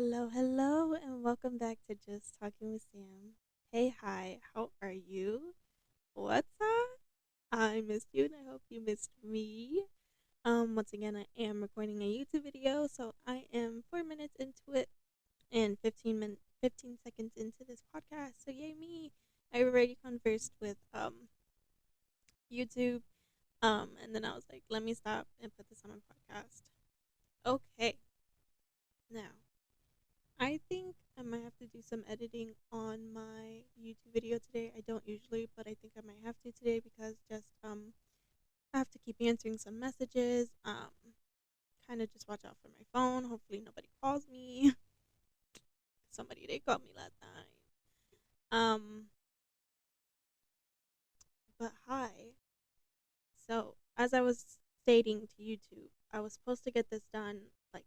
Hello, and welcome back to Just Talking with Sam. Hey, hi, how are you? What's up? I missed you, and I hope you missed me. Once again, I am recording a YouTube video, so I am 4 minutes into it and 15 seconds into this podcast. So yay me! I already conversed with YouTube, and then I was like, let me stop and put this on my podcast. Okay, now I think I might have to do some editing on my YouTube video today. I don't usually, but I think I might have to today because just I have to keep answering some messages. Kind of just watch out for my phone. Hopefully nobody calls me. Somebody they called me last time. Um, but hi. So as I was stating to YouTube, I was supposed to get this done like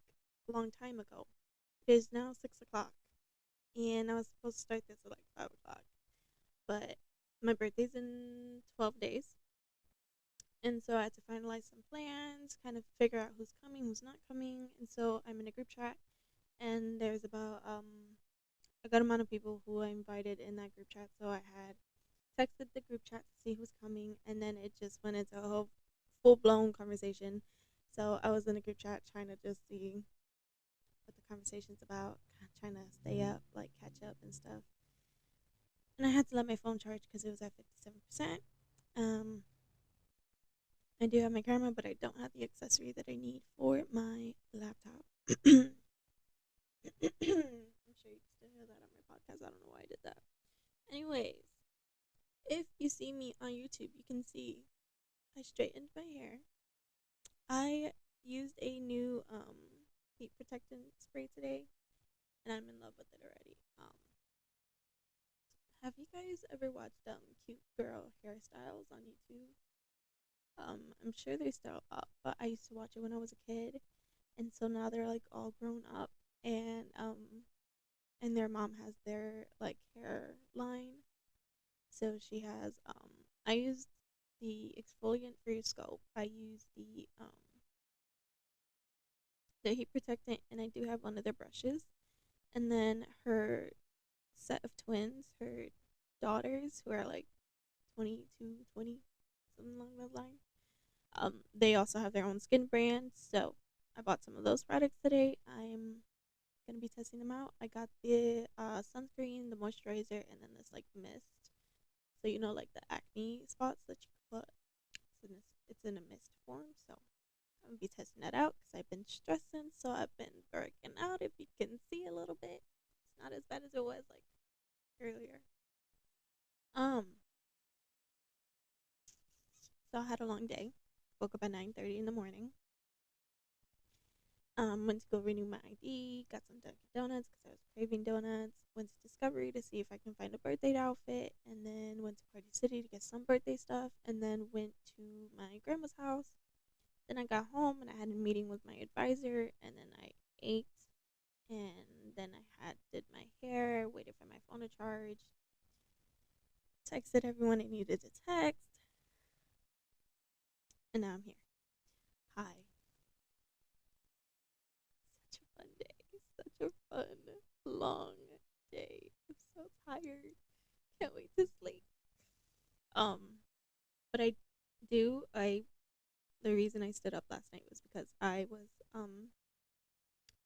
a long time ago. It is now 6 o'clock, and I was supposed to start this at like 5 o'clock. But my birthday's in 12 days. And so I had to finalize some plans, kind of figure out who's coming, who's not coming. And so I'm in a group chat, and there's about a good amount of people who I invited in that group chat. So I had texted the group chat to see who's coming, and then it just went into a whole full blown conversation. So I was in a group chat trying to just see what the conversation's about, trying to stay up, like catch up and stuff. And I had to let my phone charge because it was at 57%. Um, I do have my camera, but I don't have the accessory that I need for my laptop. I'm sure you can still hear that on my podcast. I don't know why I did that. Anyways, if you see me on YouTube, you can see I straightened my hair. I used a new heat protectant spray today, and I'm in love with it already. Have you guys ever watched cute girl hairstyles on YouTube? I'm sure they're still up, but I used to watch it when I was a kid, and so now they're like all grown up, and their mom has their like hair line. So she has I used the exfoliant for your scalp. I use the heat protectant, and I do have one of their brushes. And then her set of twins, her daughters who are like 22, 20, something along those lines. They also have their own skin brand, so I bought some of those products today. I'm gonna be testing them out. I got the sunscreen, the moisturizer, and then this like mist. So you know, like the acne spots that you put. It's in a mist form. So I'm gonna be testing that out because I've been stressing. So I've been working out. If you can see a little bit, it's not as bad as it was like earlier. Um, so I had a long day. Woke up at 9:30 in the morning. Went to go renew my ID, got some Dunkin' Donuts because I was craving donuts. Went to Discovery to see if I can find a birthday outfit, and then went to Party City to get some birthday stuff, and then went to my grandma's house. Then I got home and I had a meeting with my advisor, and then I ate, and then I had did my hair, waited for my phone to charge, texted everyone I needed to text, and now I'm here. Hi. Such a fun day. Such a fun, long day. I'm so tired. Can't wait to sleep. Um, but I do. I The reason I stood up last night was because I was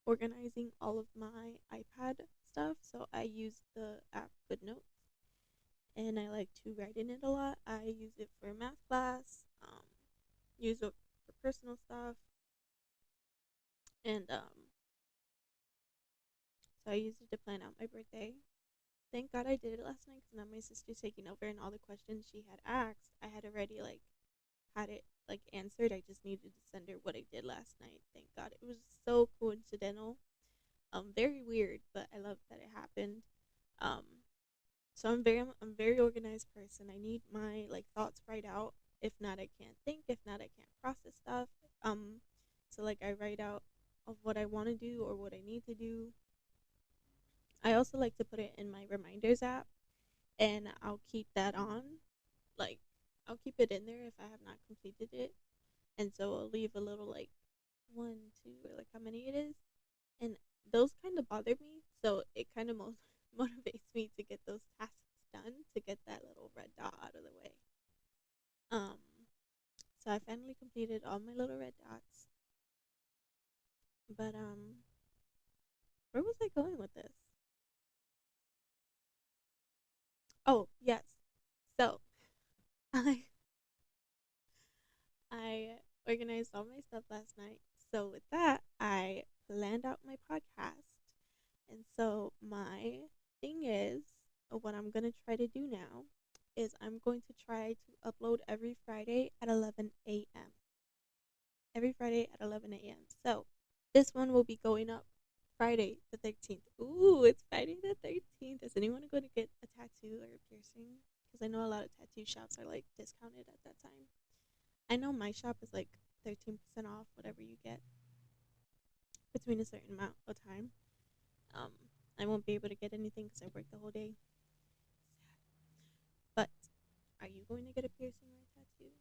organizing all of my iPad stuff. So I use the app GoodNotes, and I like to write in it a lot. I use it for math class. Use it for personal stuff, and so I used it to plan out my birthday. Thank God I did it last night because now my sister's taking over, and all the questions she had asked, I had already like had it like answered. I just needed to send her what I did last night. Thank God. It was so coincidental. Very weird, but I love that it happened. Um, so I'm very organized person. I need my like thoughts right out. If not, I can't think. If not, I can't process stuff. So like I write out of what I want to do or what I need to do. I also like to put it in my reminders app, and I'll keep that on. Like I'll keep it in there if I have not completed it, and so I'll leave a little like one, two, or like how many it is, and those kind of bother me. So it kind of motivates me to get those tasks done to get that little red dot out of the way. Um, so I finally completed all my little red dots. But where was I going with this? Oh yes. So I I organized all my stuff last night. So with that, I planned out my podcast. And so my thing is, what I'm gonna try to do now is I'm going to try to upload every Friday at 11 a.m. Every Friday at 11 a.m. So this one will be going up Friday the 13th. Ooh, it's Friday the 13th. Is anyone going to get a tattoo or a piercing? Because I know a lot of tattoo shops are like discounted at that time. I know my shop is like 13% off whatever you get between a certain amount of time. Um, I won't be able to get anything because I work the whole day. But are you going to get a piercing or a tattoo?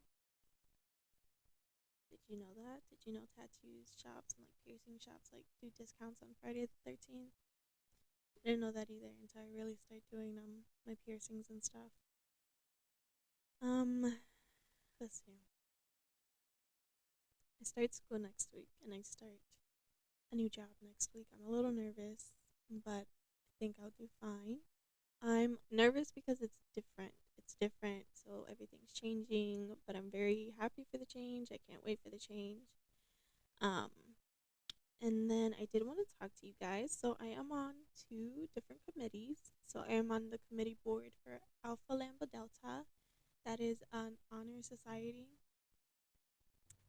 Did you know that? Did you know tattoos shops and like piercing shops like do discounts on Friday the 13th? I didn't know that either until I really started doing my piercings and stuff. Um, let's see. I start school next week and I start a new job next week. I'm a little nervous, but I think I'll do fine. I'm nervous because it's different. It's different, so everything's changing, but I'm very happy for the change. I can't wait for the change. Um, and then I did want to talk to you guys. So I am on two different committees. So I am on the committee board for Alpha Lambda Delta, that is an honor society.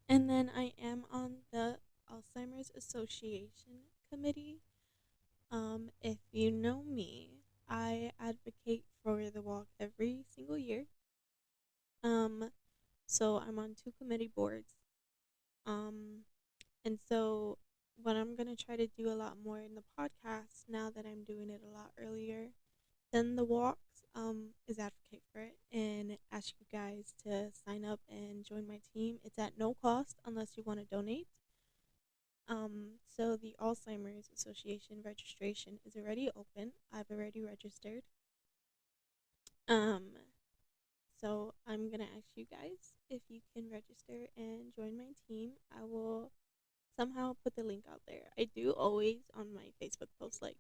And then I am on the Alzheimer's Association committee. If you know me, I advocate for the walk every single year. Um, so I'm on two committee boards. Um, and so what I'm gonna try to do a lot more in the podcast now that I'm doing it a lot earlier than the walks, is advocate for it and ask you guys to sign up and join my team. It's at no cost unless you want to donate. So the Alzheimer's Association registration is already open. I've already registered. Um, so I'm gonna ask you guys if you can register and join my team. I will somehow put the link out there. I do always on my Facebook post, like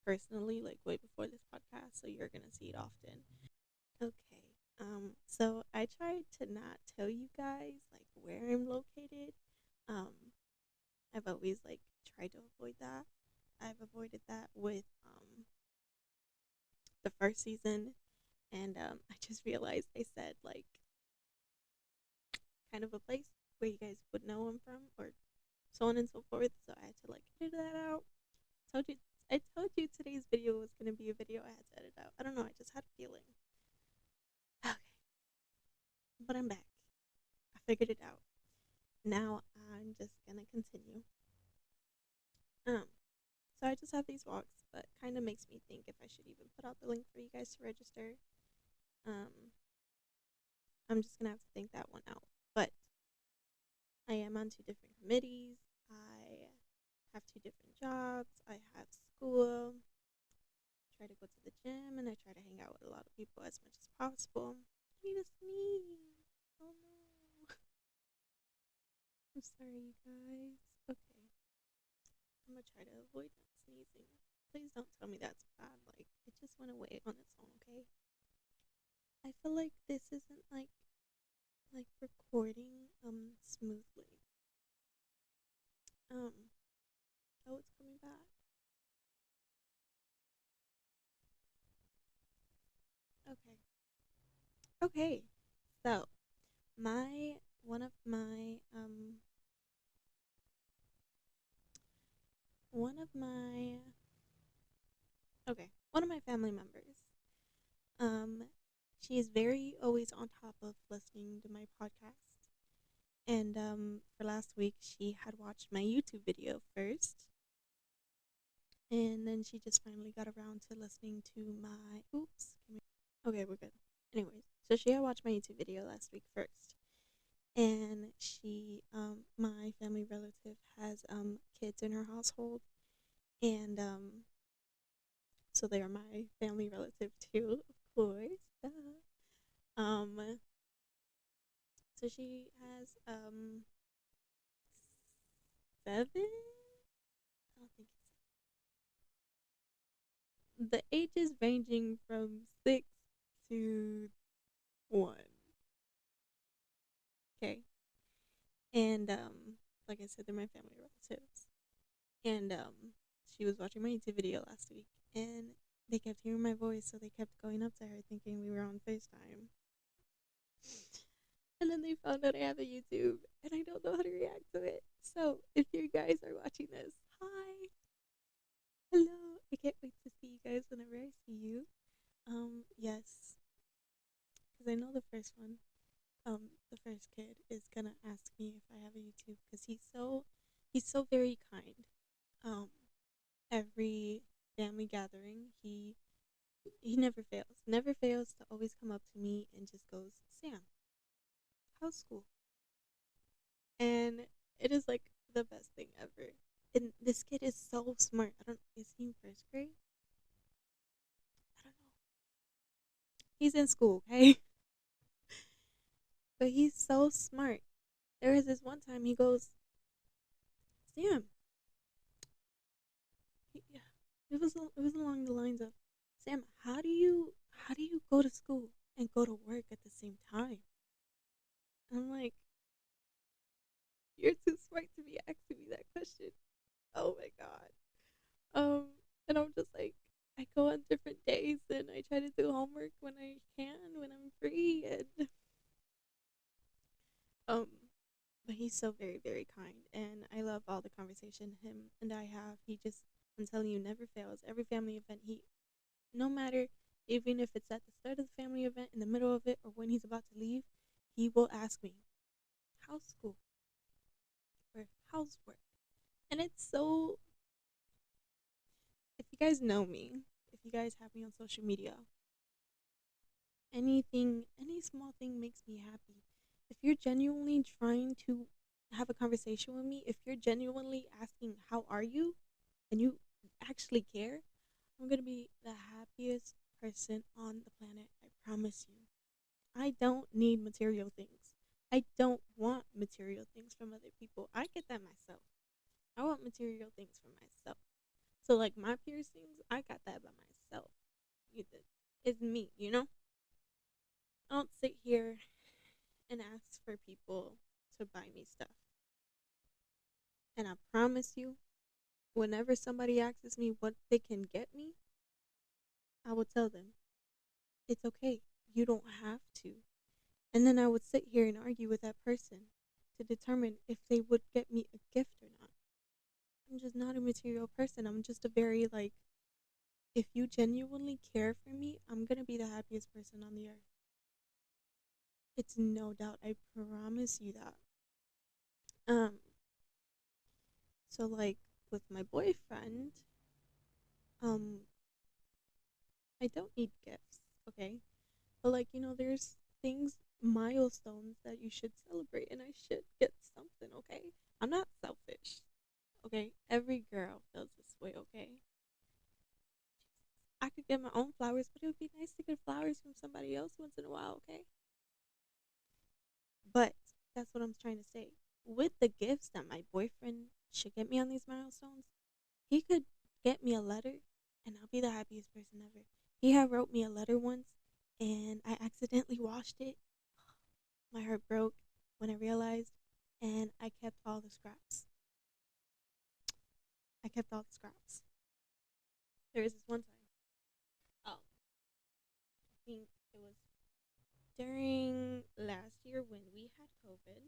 personally, like way before this podcast, so you're gonna see it often. Okay. So I tried to not tell you guys like where I'm located. Um, I've always like tried to avoid that. I've avoided that with the first season, and I just realized I said like kind of a place where you guys would know I'm from, or so on and so forth. So I had to like edit that out. Told you, I told you today's video was gonna be a video I had to edit out. I don't know. I just had a feeling. Okay, but I'm back. I figured it out. Now I'm just gonna continue. Um, so I just have these walks, but kind of makes me think if I should even put out the link for you guys to register. Um, I'm just gonna have to think that one out. But I am on two different committees. I have two different jobs. I have school. I try to go to the gym and I try to hang out with a lot of people as much as possible. I need to sneeze. Oh no. I'm sorry, you guys. Okay. I'm gonna try to avoid that sneezing. Please don't tell me that's bad. Like, it just went away on its own, okay? I feel like this isn't like recording smoothly. Um oh, it's coming back. Okay. Okay. So, my one of my one of my okay, one of my family members. Um she is very always on top of listening to my podcast. And for last week she had watched my YouTube video first. And then she just finally got around to listening to my oops. Okay, we're good. Anyways, so she had watched my YouTube video last week first. And she my family relative has kids in her household, And so they are my family relative too, of course. Duh. So she has 7. I don't think the ages ranging from 6 to 1. Okay, and like I said, they're my family relatives. And she was watching my YouTube video last week, and they kept hearing my voice, so they kept going up to her thinking we were on FaceTime. And then they found out I have a YouTube, and I don't know how to react to it. So if you guys are watching this, hi, hello. I can't wait to see you guys whenever I see you. Yes, because I know the first kid is gonna ask me if I have a YouTube because he's so very kind. Um, every family gathering, he never fails to always come up to me and just goes, Sam, how's school? And it is like the best thing ever. And this kid is so smart. I don't Is he in first grade? I don't know. He's in school, okay? But he's so smart. There was this one time he goes, Sam, yeah, it was along the lines of, Sam, how do you go to school and go to work at the same time? I'm like, you're too smart to be asking me that question. Oh my god. And I'm just like, I go on different days and I try to do homework when I can, when I'm free, and um, but he's so very, very kind, and I love all the conversation him and I have. I'm telling you, never fails. Every family event, no matter, even if it's at the start of the family event, in the middle of it, or when he's about to leave, he will ask me, how's school? Or how's work? And it's so, if you guys know me, if you guys have me on social media, any small thing makes me happy. If you're genuinely trying to have a conversation with me, if you're genuinely asking, how are you? And you actually care, I'm going to be the happiest person on the planet. I promise you. I don't need material things. I don't want material things from other people. I get that myself. I want material things for myself. So, like my piercings, I got that by myself. It's me, you know? I don't sit here and ask for people to buy me stuff. And I promise you, whenever somebody asks me what they can get me, I will tell them, it's okay. You don't have to. And then I would sit here and argue with that person to determine if they would get me a gift or not. I'm just not a material person. I'm just a very, like, if you genuinely care for me, I'm going to be the happiest person on the earth. It's no doubt. I promise you that. Um, so like with my boyfriend, um, I don't need gifts, okay? But like, there's things, milestones that you should celebrate, and I should get something, okay? I'm not selfish, okay? Every girl feels this way, okay? I could get my own flowers, but it would be nice to get flowers from somebody else once in a while, okay? But that's what I'm trying to say. With the gifts that my boyfriend should get me on these milestones, he could get me a letter, and I'll be the happiest person ever. He had wrote me a letter once, and I accidentally washed it. My heart broke when I realized, and I kept all the scraps. I kept all the scraps. There was this one time. I think it was during last year when we had COVID.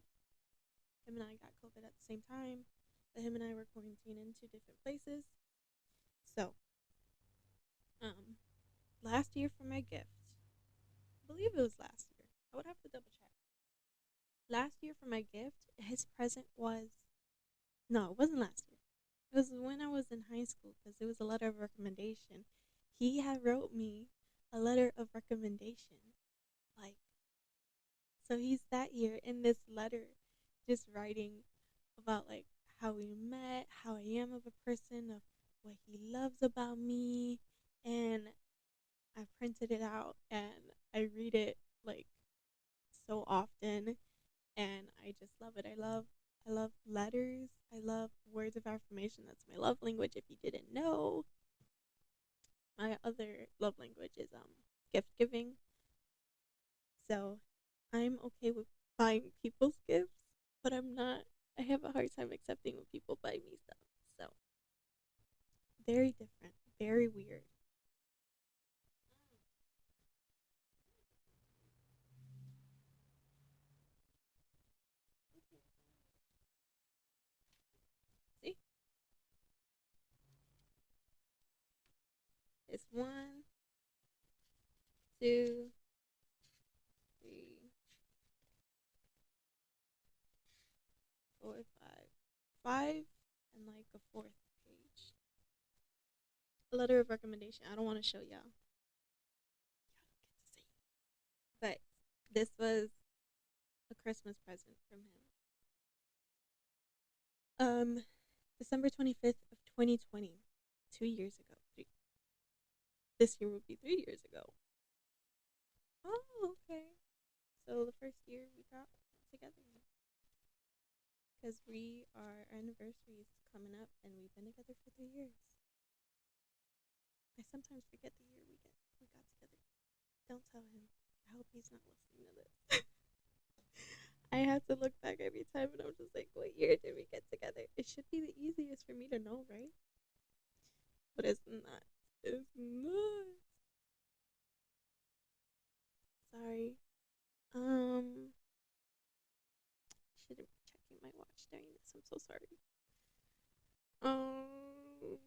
Him and I got COVID at the same time, but him and I were quarantined in 2 different places. So, um, last year for my gift, I believe it was last year. I would have to double check. Last year for my gift, his present was, no, it wasn't last year. It was when I was in high school because it was a letter of recommendation. He had wrote me a letter of recommendation. Like, so he sat here in this letter just writing about like how we met, how I am of a person, of what he loves about me, and I printed it out and I read it like so often, and I just love it. I love letters. I love words of affirmation. That's my love language. If you didn't know, my other love language is gift giving. So I'm okay with buying people's gifts, but I'm not. I have a hard time accepting when people buy me stuff. So very different, very weird. See, it's one, two, three, four, five, and like a fourth page. A letter of recommendation. I don't want to show y'all. Y'all don't get to see. But this was a Christmas present from him. December 25th of 2020, 2 years ago. This year would be 3 years ago. Oh, okay. So the first year we got together because our anniversary is coming up and we've been together for 3 years. I sometimes forget the year we got together. Don't tell him. I hope he's not listening to this. I have to look back every time and I'm just like, what year did we get together? It should be the easiest for me to know, right? But it's not. It's not. Sorry. Shouldn't be checking my watch during this. I'm so sorry. Um,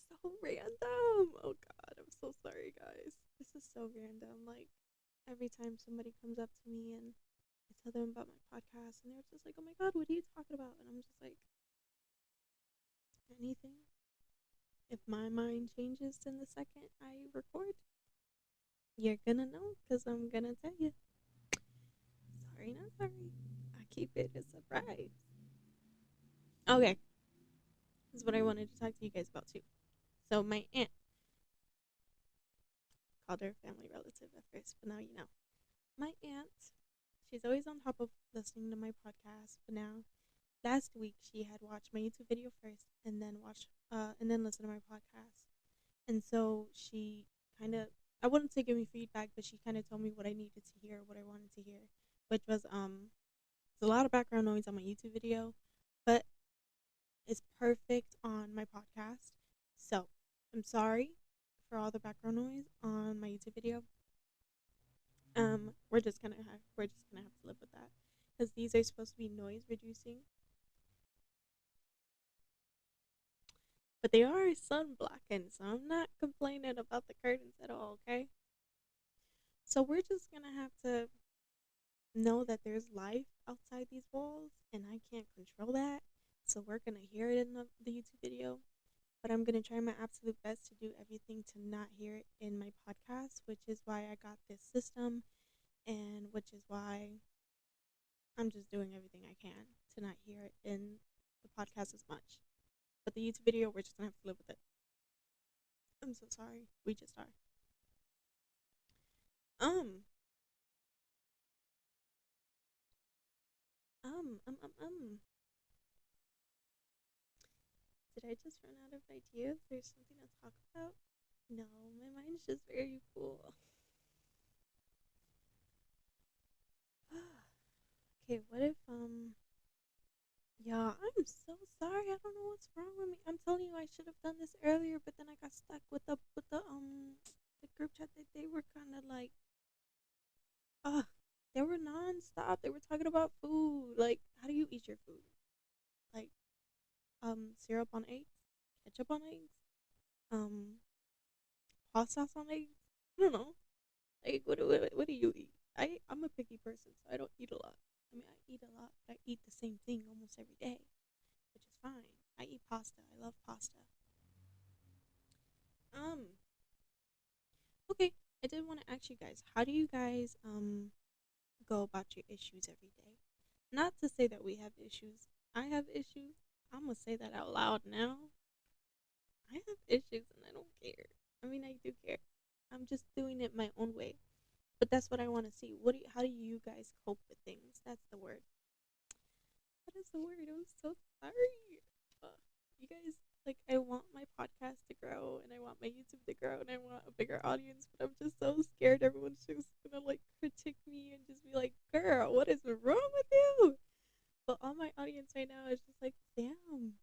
so random. Oh God, I'm so sorry, guys. This is so random. Like every time somebody comes up to me and I tell them about my podcast, and they're just like, "Oh my God, what are you talking about?" And I'm just like, anything. If my mind changes in the second I record, you're gonna know because I'm gonna tell you. Sorry, not sorry. I keep it a surprise. Okay, this is what I wanted to talk to you guys about too. So my aunt called her family relative at first, but now you know. My aunt, she's always on top of listening to my podcast, but now last week she had watched my YouTube video first and then listened to my podcast. And so she kind of, I wouldn't say give me feedback, but she kind of told me what I needed to hear, what I wanted to hear, which was there's a lot of background noise on my YouTube video, but it's perfect on my podcast. So I'm sorry for all the background noise on my YouTube video. We're just gonna have to live with that because these are supposed to be noise reducing, but they are sun blocking, so I'm not complaining about the curtains at all. Okay, so we're just gonna have to know that there's life outside these walls, and I can't control that. So we're gonna hear it in the YouTube video, but I'm gonna try my absolute best to do everything to not hear it in my podcast, which is why I got this system, and which is why I'm just doing everything I can to not hear it in the podcast as much. But the YouTube video, we're just gonna have to live with it. I'm so sorry. We just are. Um, um, um, um, um. Did I just run out of ideas? There's something to talk about? No, my mind's just very full. Okay, what if yeah, I'm so sorry. I don't know what's wrong with me. I'm telling you, I should have done this earlier, but then I got stuck with the group chat that they were kind of like, uh, they were nonstop. They were talking about food. Like, how do you eat your food? Like, syrup on eggs, ketchup on eggs, um, hot sauce on eggs. I don't know. Like, what do you eat? I'm a picky person, so I don't eat a lot. I mean, I eat a lot, but I eat the same thing almost every day, which is fine. I eat pasta. I love pasta. Um, okay. I did want to ask you guys, how do you guys go about your issues every day? Not to say that we have issues. I have issues. I'm gonna say that out loud now. I have issues and I don't care. I mean, I do care. I'm just doing it my own way. But that's what I want to see. How do you guys cope with things? That's the word. That is the word. I'm so sorry. You guys, like, I want my podcast to grow and I want my YouTube to grow and I want a bigger audience, but I'm just so scared everyone's just gonna, like, critique me and just be like, girl, what is wrong with you? But all my audience right now is just like, damn,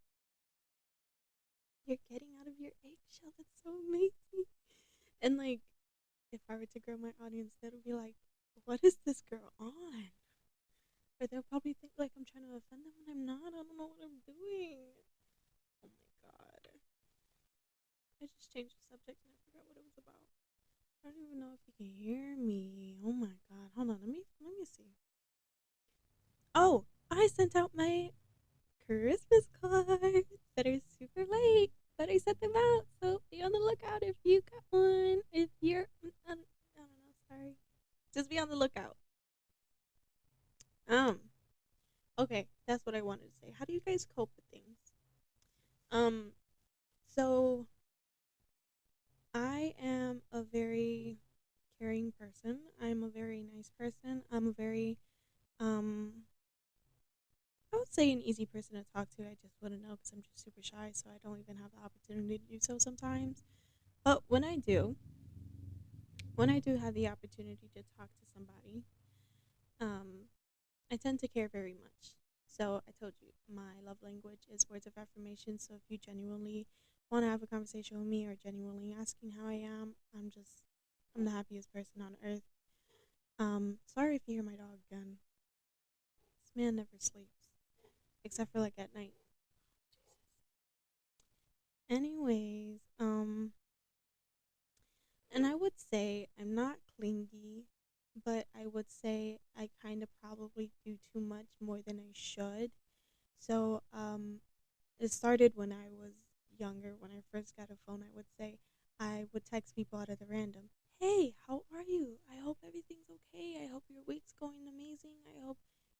you're getting out of your eggshell. That's so amazing. And, like, if I were to grow my audience, they'll be like, what is this girl on? Or they'll probably think like I'm trying to offend them when I'm not. I don't know what I'm doing. Oh my god. I just changed the subject and I forgot what it was about. I don't even know if you can hear me. Oh my god. Hold on, let me see. Oh, I sent out my Christmas cards that are super late, but I sent them out, so be on the lookout if you got one. If you're, I don't know, sorry. Just be on the lookout. Um, okay, that's what I wanted to say. How do you guys cope with things? Um, so I am a very caring person. I'm a very nice person. I'm a very, um, I would say an easy person to talk to. I just wouldn't know because I'm just super shy, so I don't even have the opportunity to do so sometimes. But when I do have the opportunity to talk to somebody, um, I tend to care very much. So I told you my love language is words of affirmation. So if you genuinely want to have a conversation with me or genuinely asking how I am, I'm the happiest person on earth. Sorry if you hear my dog again. This man never sleeps except for like at night. Anyways, and I would say I'm not clingy, but I would say I kind of probably do too much more than I should. So, it started when I was younger. When I first got a phone, I would say I would text people out of the random. Hey, how are you? I hope everything's okay. I hope your week's going amazing. I hope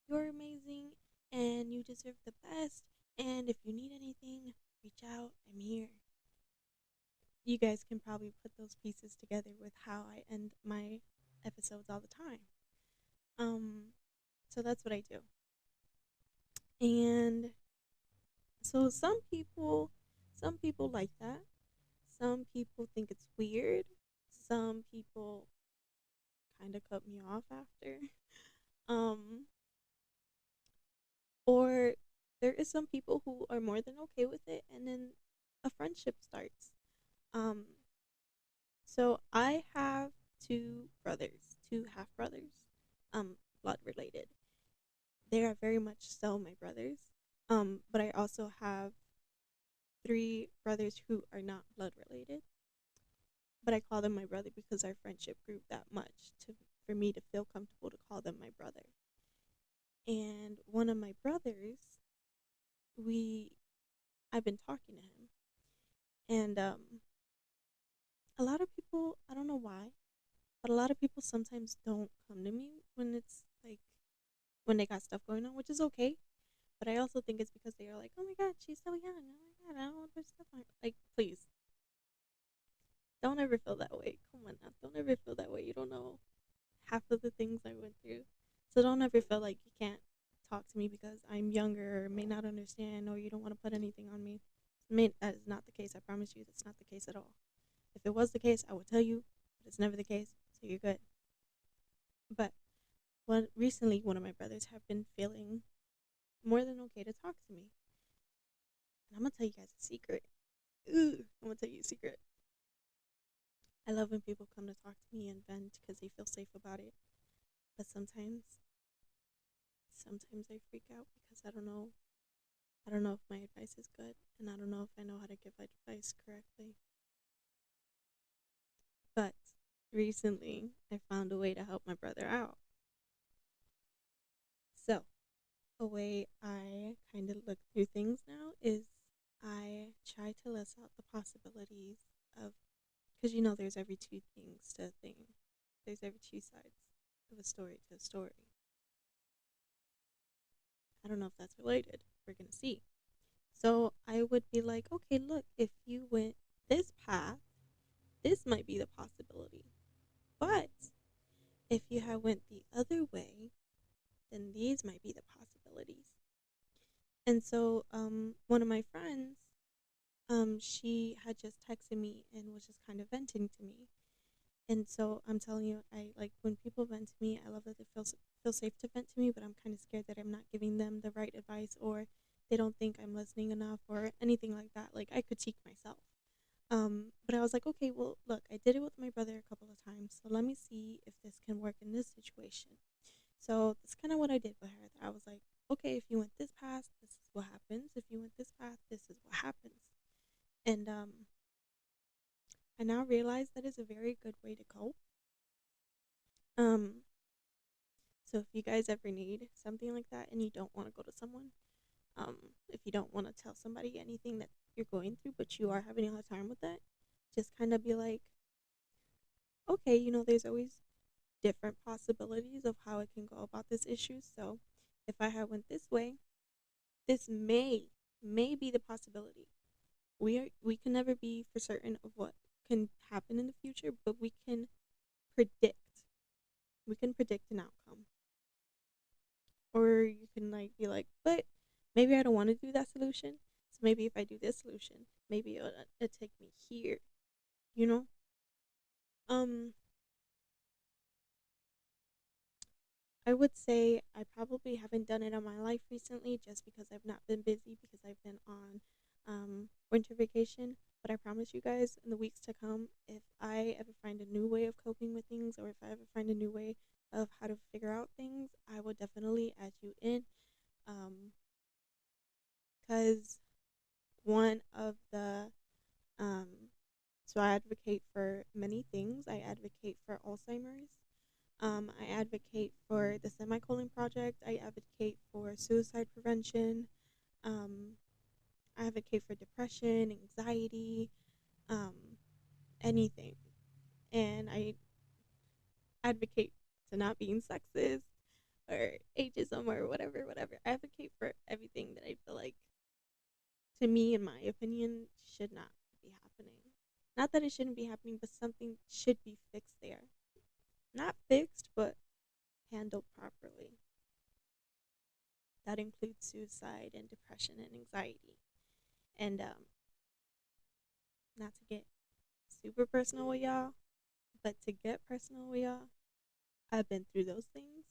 you're amazing and you deserve the best. And if you need anything, reach out. I'm here. You guys can probably put those pieces together with how I end my episodes all the time. Um, so that's what I do. And so some people like that. Some people think it's weird. Some people kind of cut me off after. Um, or there is some people who are more than okay with it, and then a friendship starts. Um, so I have two brothers, two half brothers, blood related. They are very much so my brothers. But I also have three brothers who are not blood related. But I call them my brother because our friendship grew that much for me to feel comfortable to call them my brother. And one of my brothers, we I've been talking to him, and a lot of people, I don't know why, but a lot of people sometimes don't come to me when it's like when they got stuff going on, which is okay. But I also think it's because they are like, oh my god, she's so young. Oh my god, I don't want her stuff on. Like, please, don't ever feel that way. Come on now, don't ever feel that way. You don't know half of the things I went through, so don't ever feel like you can't talk to me because I'm younger or may not understand or you don't want to put anything on me. That is not the case. I promise you, that's not the case at all. If it was the case, I would tell you, but it's never the case, so you're good. But recently, one of my brothers have been feeling more than okay to talk to me, and I'm gonna tell you guys a secret. I'm gonna tell you a secret. I love when people come to talk to me and vent because they feel safe about it. But sometimes I freak out because I don't know. I don't know if my advice is good, and I don't know if I know how to give advice correctly. But recently, I found a way to help my brother out. So, a way I kind of look through things now is I try to less out the possibilities of, because there's every two things to a thing, there's every two sides of a story to a story. I don't know if that's related. We're gonna see. So I would be like, okay, look, if you went this path, this might be the possibility. But if you had went the other way, then these might be the possibilities. And so one of my friends, she had just texted me and was just kind of venting to me. And so I'm telling you, I like when people vent to me, I love that they feel safe to vent to me, but I'm kind of scared that I'm not giving them the right advice, or they don't think I'm listening enough or anything like that. Like I critique myself. But I was like, okay, well, look, I did it with my brother a couple of times, so let me see if this can work in this situation. So that's kind of what I did with her. I was like, okay, if you went this path, this is what happens. If you went this path, this is what happens. And I now realize that is a very good way to cope. Um, so if you guys ever need something like that and you don't want to go to someone, if you don't want to tell somebody anything that you're going through, but you are having a hard time with it, just kind of be like, okay, there's always different possibilities of how I can go about this issue. So if I had went this way, this may be the possibility. We can never be for certain of what can happen in the future, but predict. We can predict an outcome. Or you can like be like, but maybe I don't want to do that solution. So maybe if I do this solution, maybe it'll take me here. You know? Um I would say I probably haven't done it in my life recently just because I've not been busy because I've been on winter vacation. But I promise you guys, in the weeks to come, if I ever find a new way of coping with things or if I ever find a new way of how to figure out things, I will definitely add you in. Because one of the, um, so I advocate for many things. I advocate for Alzheimer's. I advocate for the Semicolon Project. I advocate for suicide prevention. Um, I advocate for depression, anxiety, um, anything. And I advocate to not being sexist or ageism or whatever, whatever. I advocate for everything that I feel like, to me, in my opinion, should not be happening. Not that it shouldn't be happening, but something should be fixed there. Not fixed, but handled properly. That includes suicide and depression and anxiety. And not to get super personal with y'all, but to get personal with y'all, I've been through those things.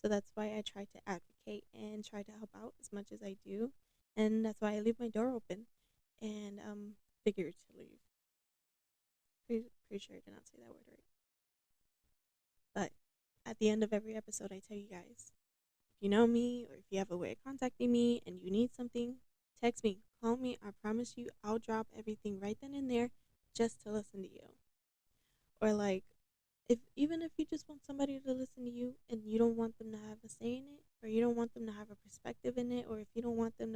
So that's why I try to advocate and try to help out as much as I do. And that's why I leave my door open and figuratively. Pretty sure I did not say that word right. But at the end of every episode, I tell you guys, if you know me or if you have a way of contacting me and you need something, text me, call me. I promise you, I'll drop everything right then and there just to listen to you. Or like, if even if you just want somebody to listen to you and you don't want them to have a say in it, or you don't want them to have a perspective in it, or if you don't want them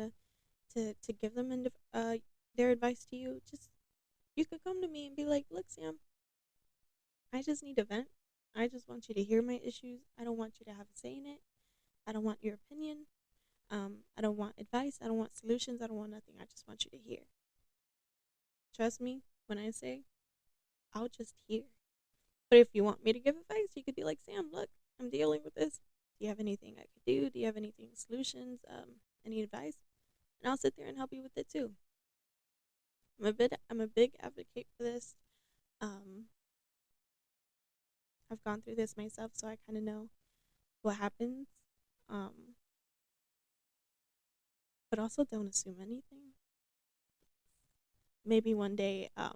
to give them their advice to you, just you could come to me and be like, look, Sam, I just need a vent. I just want you to hear my issues. I don't want you to have a say in it. I don't want your opinion. I don't want advice. I don't want solutions. I don't want nothing. I just want you to hear. Trust me when I say I'll just hear. But if you want me to give advice, you could be like, Sam, look, I'm dealing with this. Do you have anything I could do? Do you have anything, solutions, any advice? And I'll sit there and help you with it too. I'm a big advocate for this. Um, I've gone through this myself, so I kind of know what happens. Um, but also don't assume anything. Maybe one day, I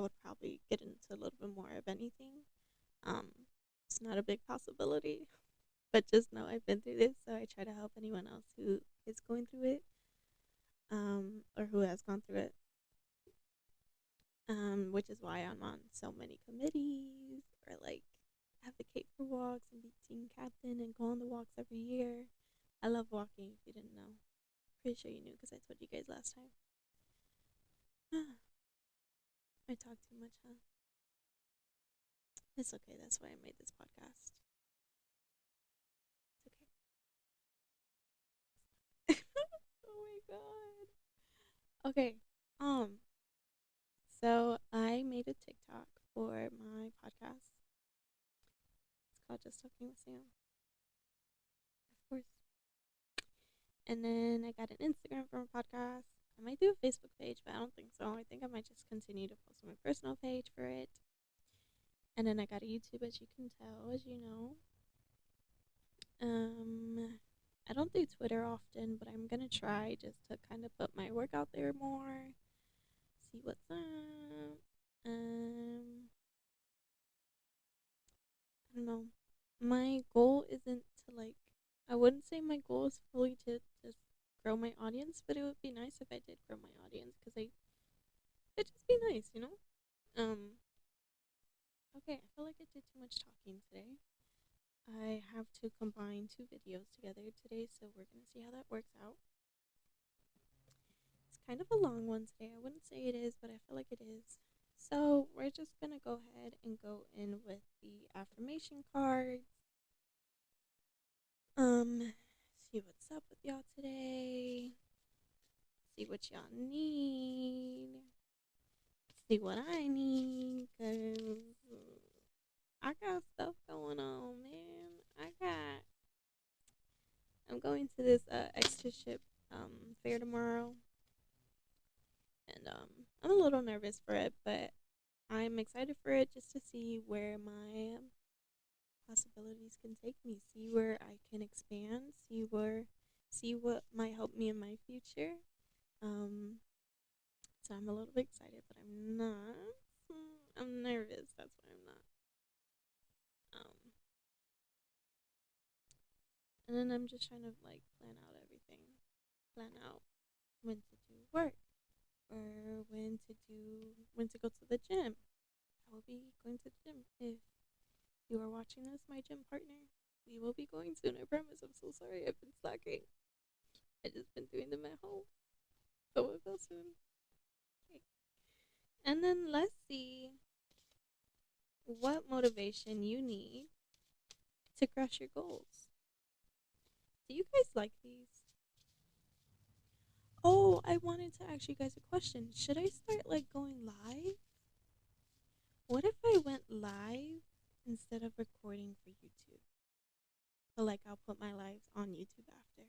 would probably get into a little bit more of anything. Um, it's not a big possibility, but just know I've been through this, so I try to help anyone else who is going through it, or who has gone through it. Which is why I'm on so many committees, or like advocate for walks and be team captain and go on the walks every year. I love walking. If you didn't know, pretty sure you knew because I told you guys last time. I talk too much, huh? It's okay. That's why I made this podcast. It's okay. Oh my god. Okay. Um, so I made a TikTok for my podcast. It's called Just Talking with Sam, of course. And then I got an Instagram for my podcast. I might do a Facebook page, but I don't think so. I think I might just continue to post on my personal page for it. And then I got a YouTube, as you can tell, as you know. I don't do Twitter often, but I'm gonna try just to kind of put my work out there more, see what's up. Um, I don't know. My goal isn't to like. I wouldn't say my goal is fully to just grow my audience, but it would be nice if I did grow my audience because it'd just be nice, you know. Okay, I feel like I did too much talking today. I have to combine two videos together today, so we're gonna see how that works out. It's kind of a long one today. I wouldn't say it is, but I feel like it is. So we're just gonna go ahead and go in with the affirmation cards. See what's up with y'all today. See what y'all need. See what I need, cause I got stuff going on, man. I'm going to this extra fair tomorrow, and I'm a little nervous for it, but I'm excited for it just to see where my possibilities can take me, see where I can expand, see what might help me in my future. Um, so I'm a little bit excited, but I'm not. I'm nervous. That's why I'm not. And then I'm just trying to like plan out everything, plan out when to do work or when to go to the gym. I will be going to the gym. If you are watching this, my gym partner, we will be going soon. I promise. I'm so sorry. I've been slacking. I just been doing them at home. So we'll go soon. Okay. And then let's see what motivation you need to crush your goals. Do you guys like these? Oh, I wanted to ask you guys a question. Should I start like going live? What if I went live instead of recording for YouTube? But like I'll put my lives on YouTube after.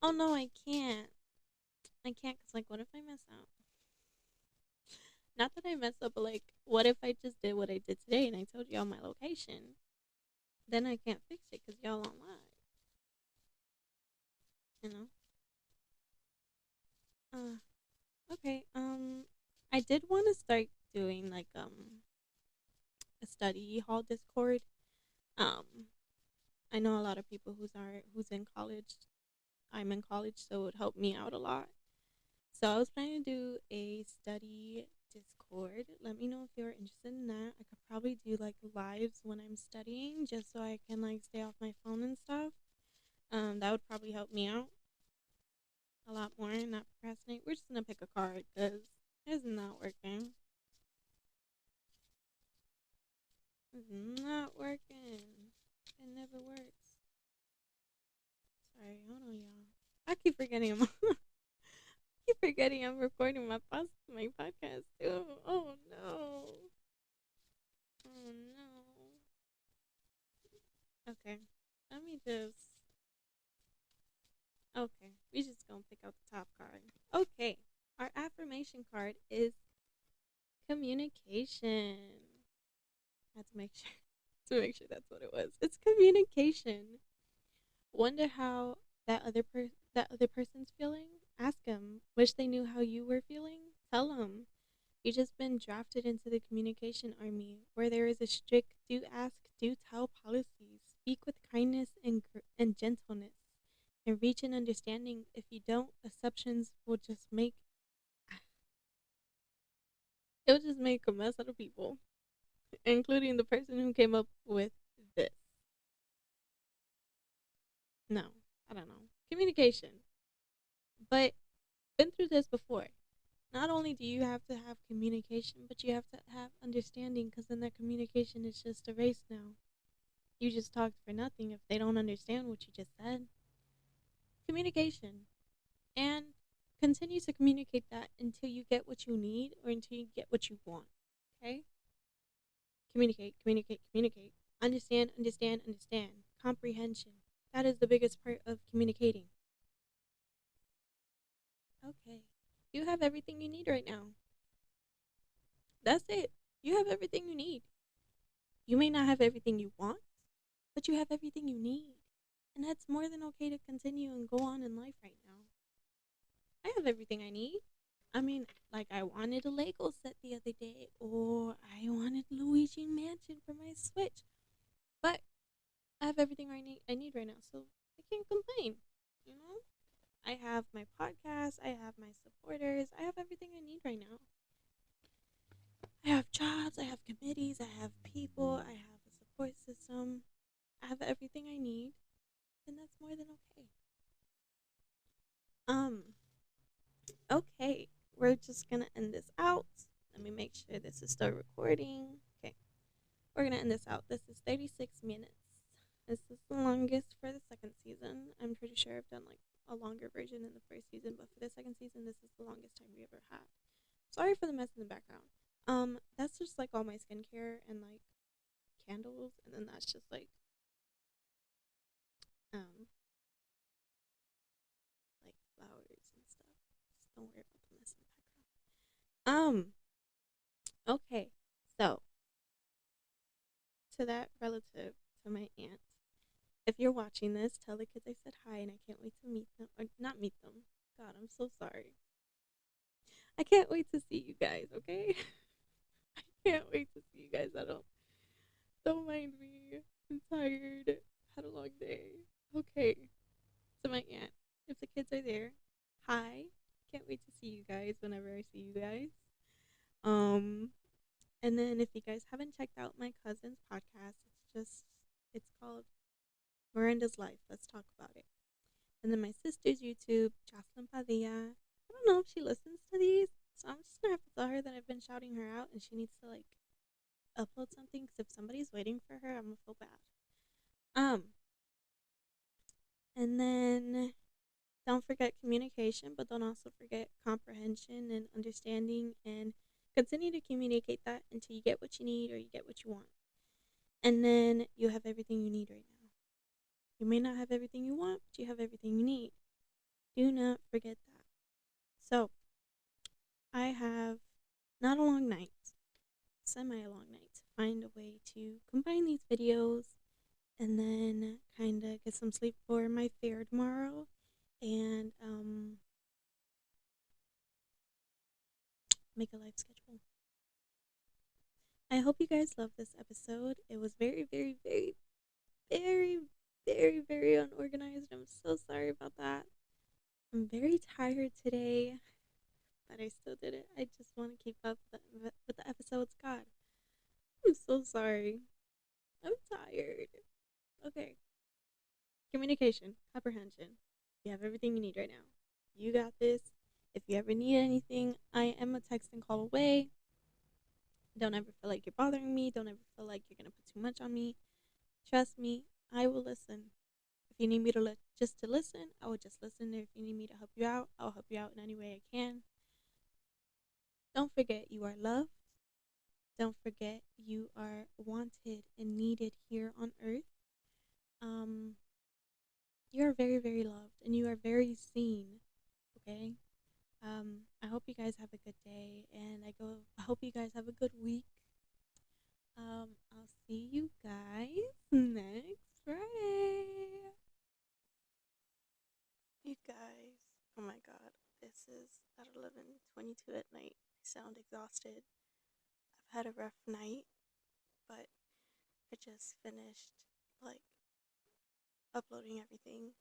Oh no, I can't. I can't cuz like what if I mess up? Not that I mess up, but like what if I just did what I did today and I told y'all my location? Then I can't fix it cuz y'all on live, you know? Okay. I did want to start doing like a study hall Discord. Um, I know a lot of people who's in college. I'm in college, so it would help me out a lot. So I was planning to do a study Discord. Let me know if you're interested in that. I could probably do like lives when I'm studying, just so I can like stay off my phone and stuff. That would probably help me out a lot more and not procrastinate. We're just gonna pick a card because it's not working. It's not working. It never works. Sorry, hold on, y'all. I keep forgetting keep forgetting I'm recording my podcast too. Oh no. Oh no. Okay. Let me just. Okay. We just gonna pick out the top card. Okay. Our affirmation card is communication. I had to make sure that's what it was. It's communication. Wonder how that other person's feeling? Ask them. Wish they knew how you were feeling? Tell them. You just been drafted into the communication army, where there is a strict do ask, do tell policy. Speak with kindness and gentleness, and reach an understanding. If you don't, assumptions will just make it will just make a mess out of people, including the person who came up with this. No, I don't know. Communication. But been through this before. Not only do you have to have communication, but you have to have understanding because then that communication is just erased now. You just talked for nothing if they don't understand what you just said. Communication. And continue to communicate that until you get what you need or until you get what you want. Okay? Communicate, communicate, communicate. Understand, understand, understand. Comprehension. That is the biggest part of communicating. Okay. You have everything you need right now. That's it. You have everything you need. You may not have everything you want, but you have everything you need. And that's more than okay to continue and go on in life right now. I have everything I need. I mean, like I wanted a Lego set the other day, or I wanted Luigi Mansion for my Switch. But I have everything I need right now, so I can't complain. You know, I have my podcast, I have my supporters, I have everything I need right now. I have jobs, I have committees, I have people, I have a support system. I have everything I need, and that's more than okay. Um, okay, we're just gonna end this out. Let me make sure this is still recording. Okay, we're gonna end this out. This is 36 minutes. This is the longest for the second season. I'm pretty sure I've done like a longer version in the first season, but for the second season, this is the longest time we ever had. Sorry for the mess in the background. That's just like all my skincare and like candles, and then that's just um like flowers and stuff. Just don't worry about the mess in the background. Okay. So to that relative, to my aunt, if you're watching this, tell the kids I said hi and I can't wait to meet them or not meet them. God, I'm so sorry. I can't wait to see you guys, okay? I can't wait to see you guys. Don't mind me. I'm tired. Had a long day. Okay. To my aunt, if the kids are there, hi. Can't wait to see you guys whenever I see you guys. Um and then if you guys haven't checked out my cousin's podcast, it's called Miranda's Life. Let's talk about it. And then my sister's YouTube, Jocelyn Padilla. I don't know if she listens to these, so I'm just gonna have to tell her that I've been shouting her out and she needs to like upload something. Because if somebody's waiting for her, I'm gonna feel bad. Um, and then don't forget communication, but don't also forget comprehension and understanding, and continue to communicate that until you get what you need or you get what you want. And then you have everything you need right now. You may not have everything you want, but you have everything you need. Do not forget that. So, I have not a long night, semi long night, to find a way to combine these videos and then kind of get some sleep for my fair tomorrow and make a life schedule. I hope you guys love this episode. It was very, very, very, very, very, very unorganized. I'm so sorry about that. I'm very tired today, but I still did it. I just want to keep up with the episodes. God, I'm so sorry. I'm tired. Okay. Communication, comprehension. You have everything you need right now. You got this. If you ever need anything, I am a text and call away. Don't ever feel like you're bothering me. Don't ever feel like you're going to put too much on me. Trust me, I will listen. If you need me to just to listen, I will just listen. If you need me to help you out, I'll help you out in any way I can. Don't forget you are loved. Don't forget you are wanted and needed here on earth. Um, you are very, very loved and you are very seen. Okay? I hope you guys have a good day and I hope you guys have a good week. I'll see you guys next Friday. You guys, oh my god, this is at 11:22 at night. I sound exhausted. I've had a rough night, but I just finished like uploading everything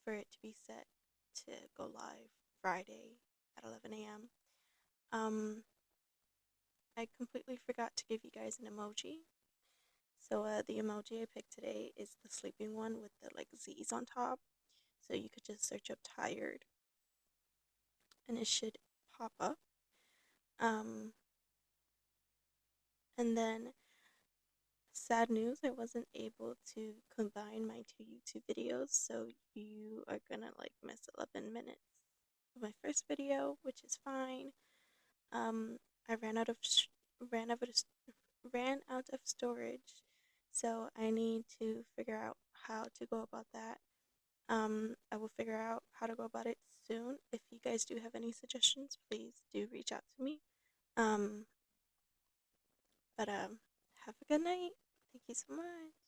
for it to be set to go live Friday at 11 a.m. Um, I completely forgot to give you guys an emoji. So the emoji I picked today is the sleeping one with the like Z's on top. So you could just search up tired and it should pop up. Um, and then sad news, I wasn't able to combine my two YouTube videos, so you are gonna like miss 11 minutes. of my first video, which is fine. I ran out of ran out of storage, so I need to figure out how to go about that. I will figure out how to go about it soon. If you guys do have any suggestions, please do reach out to me. Um, but have a good night. Thank you so much.